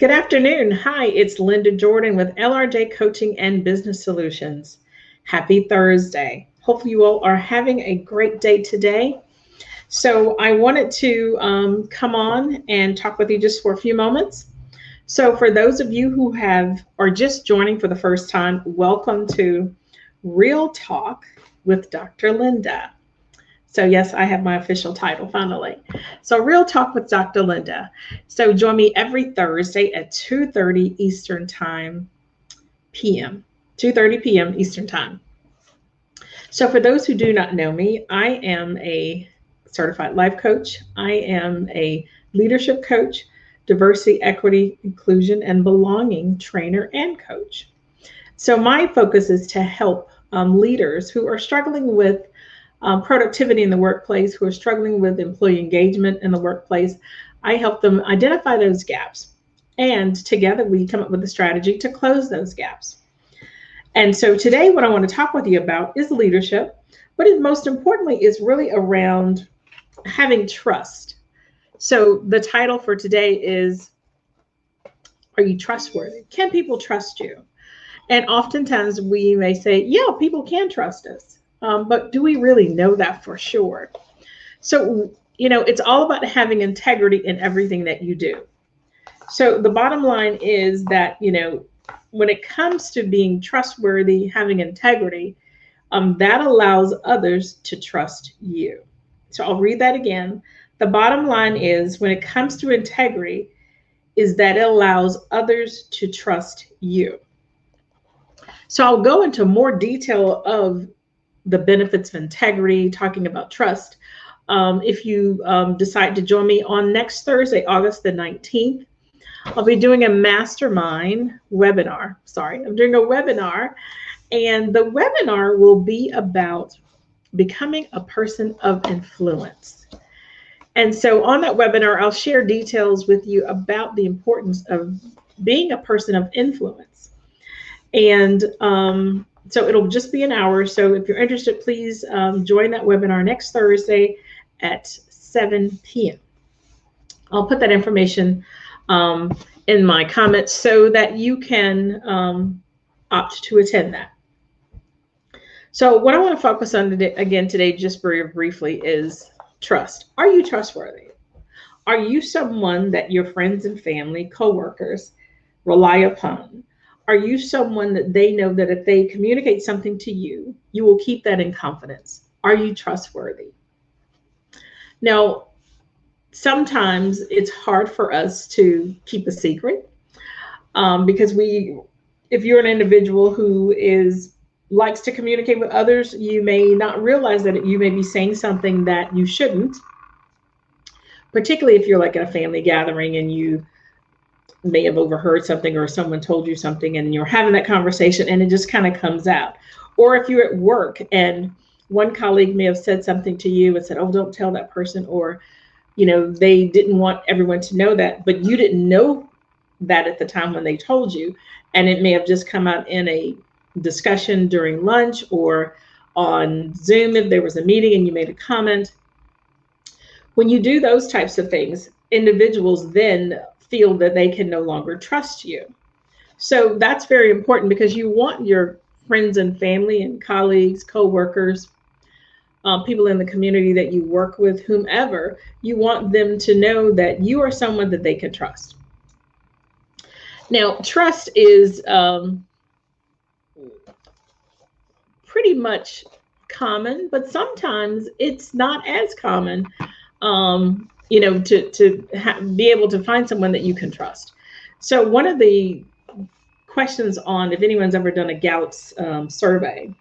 Good afternoon. Hi, it's Linda Jordan with LRJ Coaching and Business Solutions. Happy Thursday. Hopefully, you all are having a great day today. So, I wanted to come on and talk with you just for a few moments. So, for those of you who are just joining for the first time, welcome to Real Talk with Dr. Linda. So yes, I have my official title finally. So Real Talk with Dr. Linda. So join me every Thursday at 2:30 Eastern Time PM. 2:30 p.m. Eastern Time. So for those who do not know me, I am a certified life coach. I am a leadership coach, diversity, equity, inclusion, and belonging trainer and coach. So my focus is to help leaders who are struggling with productivity in the workplace, who are struggling with employee engagement in the workplace. I help them identify those gaps. And together we come up with a strategy to close those gaps. And so today, what I want to talk with you about is leadership, but most importantly, is really around having trust. So the title for today is, are you trustworthy? Can people trust you? And oftentimes we may say, yeah, people can trust us. But do we really know that for sure? So, it's all about having integrity in everything that you do. So the bottom line is that, when it comes to being trustworthy, having integrity, that allows others to trust you. So I'll read that again. The bottom line is when it comes to integrity, is that it allows others to trust you. So I'll go into more detail of the benefits of integrity, talking about trust. If you decide to join me on next Thursday, August the 19th, I'll be doing a mastermind webinar. I'm doing a webinar, and the webinar will be about becoming a person of influence. And so on that webinar, I'll share details with you about the importance of being a person of influence. And so it'll just be an hour. So if you're interested, please join that webinar next Thursday at 7 p.m. I'll put that information in my comments so that you can opt to attend that. So what I want to focus on today, just very briefly, is trust. Are you trustworthy? Are you someone that your friends and family, coworkers rely upon? Are you someone that they know that if they communicate something to you, you will keep that in confidence? Are you trustworthy? Now, sometimes it's hard for us to keep a secret because if you're an individual who likes to communicate with others, you may not realize that you may be saying something that you shouldn't, particularly if you're like at a family gathering and you may have overheard something or someone told you something and you're having that conversation and it just kind of comes out. Or if you're at work and one colleague may have said something to you and said, oh, don't tell that person, or they didn't want everyone to know that, but you didn't know that at the time when they told you, and it may have just come out in a discussion during lunch or on Zoom if there was a meeting and you made a comment. When you do those types of things, individuals then feel that they can no longer trust you. So that's very important because you want your friends and family and colleagues, co-workers, people in the community that you work with, whomever, you want them to know that you are someone that they can trust. Now, trust is pretty much common, but sometimes it's not as common, to be able to find someone that you can trust. So one of the questions on, if anyone's ever done a Gallup survey,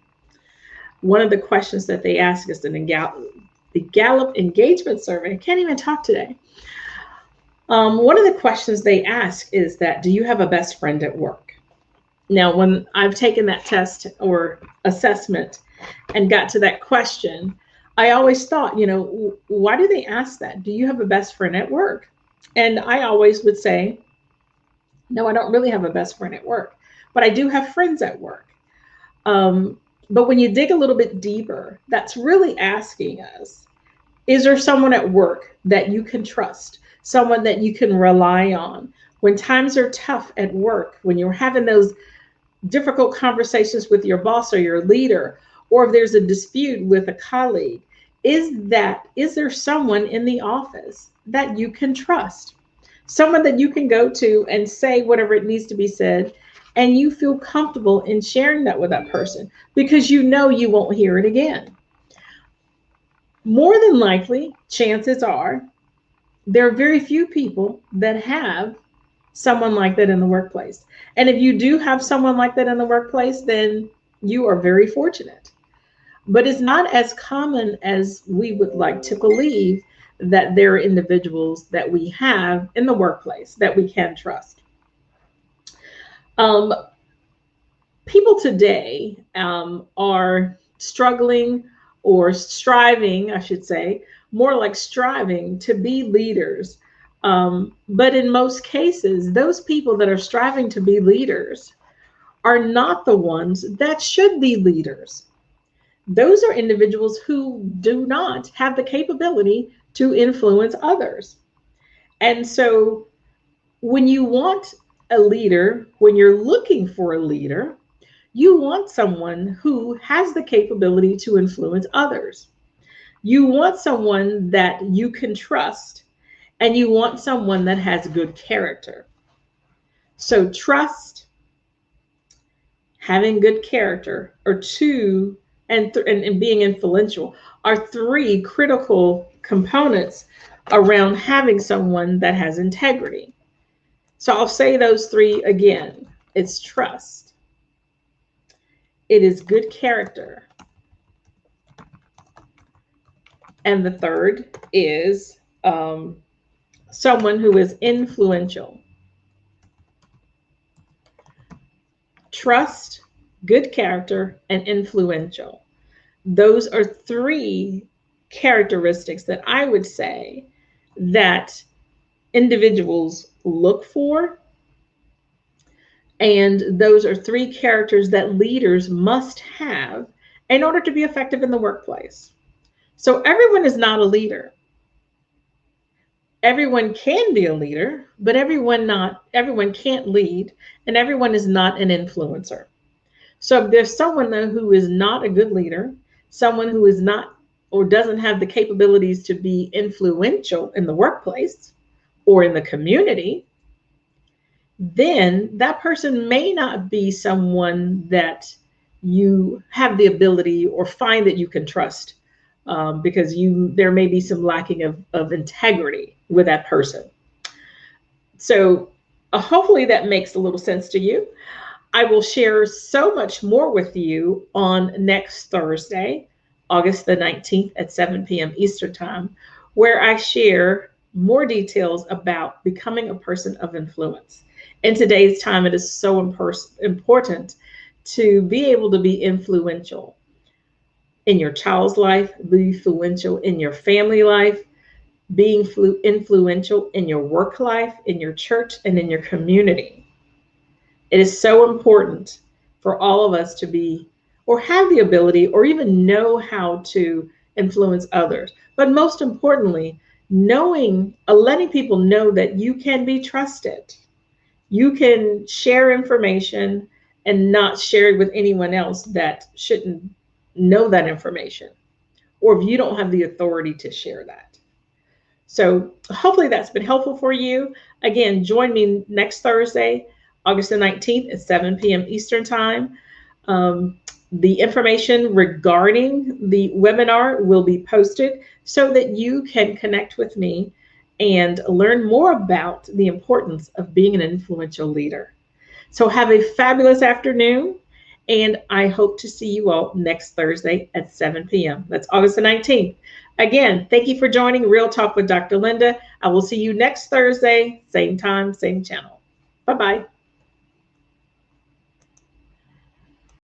one of the questions that they ask is the Gallup engagement survey. I can't even talk today. One of the questions they ask is that, do you have a best friend at work? Now, when I've taken that test or assessment and got to that question, I always thought, why do they ask that? Do you have a best friend at work? And I always would say, no, I don't really have a best friend at work, but I do have friends at work. But when you dig a little bit deeper, that's really asking us, is there someone at work that you can trust, someone that you can rely on, When times are tough at work, when you're having those difficult conversations with your boss or your leader, or if there's a dispute with a colleague, is there someone in the office that you can trust? Someone that you can go to and say whatever it needs to be said, and you feel comfortable in sharing that with that person because you know you won't hear it again. More than likely, chances are, there are very few people that have someone like that in the workplace. And if you do have someone like that in the workplace, then you are very fortunate. But it's not as common as we would like to believe that there are individuals that we have in the workplace that we can trust. Um, People today are struggling or striving, I should say, more like striving to be leaders. But in most cases, those people that are striving to be leaders are not the ones that should be leaders. Those are individuals who do not have the capability to influence others. And so when you want a leader, when you're looking for a leader, you want someone who has the capability to influence others. You want someone that you can trust, and you want someone that has good character. So, trust, having good character, are two, and being influential are three critical components around having someone that has integrity. So, I'll say those three again. It's trust, it is good character, and the third is someone who is influential. Trust, good character, and influential. Those are three characteristics that I would say that individuals look for. And those are three characters that leaders must have in order to be effective in the workplace. So everyone is not a leader. Everyone can be a leader, but everyone can't lead, and everyone is not an influencer. So if there's someone though who is not a good leader, someone who is not or doesn't have the capabilities to be influential in the workplace or in the community, then that person may not be someone that you have the ability or find that you can trust, because there may be some lacking of integrity with that person. So hopefully that makes a little sense to you. I will share so much more with you on next Thursday, August the 19th at 7 p.m. Eastern Time, where I share more details about becoming a person of influence. In today's time, it is so important to be able to be influential in your child's life, be influential in your family life, being influential in your work life, in your church, and in your community. It is so important for all of us to be or have the ability or even know how to influence others. But most importantly, letting people know that you can be trusted. You can share information and not share it with anyone else that shouldn't know that information, or if you don't have the authority to share that. So hopefully that's been helpful for you. Again, join me next Thursday, August the 19th at 7 p.m. Eastern Time. The information regarding the webinar will be posted so that you can connect with me and learn more about the importance of being an influential leader. So have a fabulous afternoon, and I hope to see you all next Thursday at 7 p.m. That's August the 19th. Again, thank you for joining Real Talk with Dr. Linda. I will see you next Thursday, same time, same channel. Bye-bye.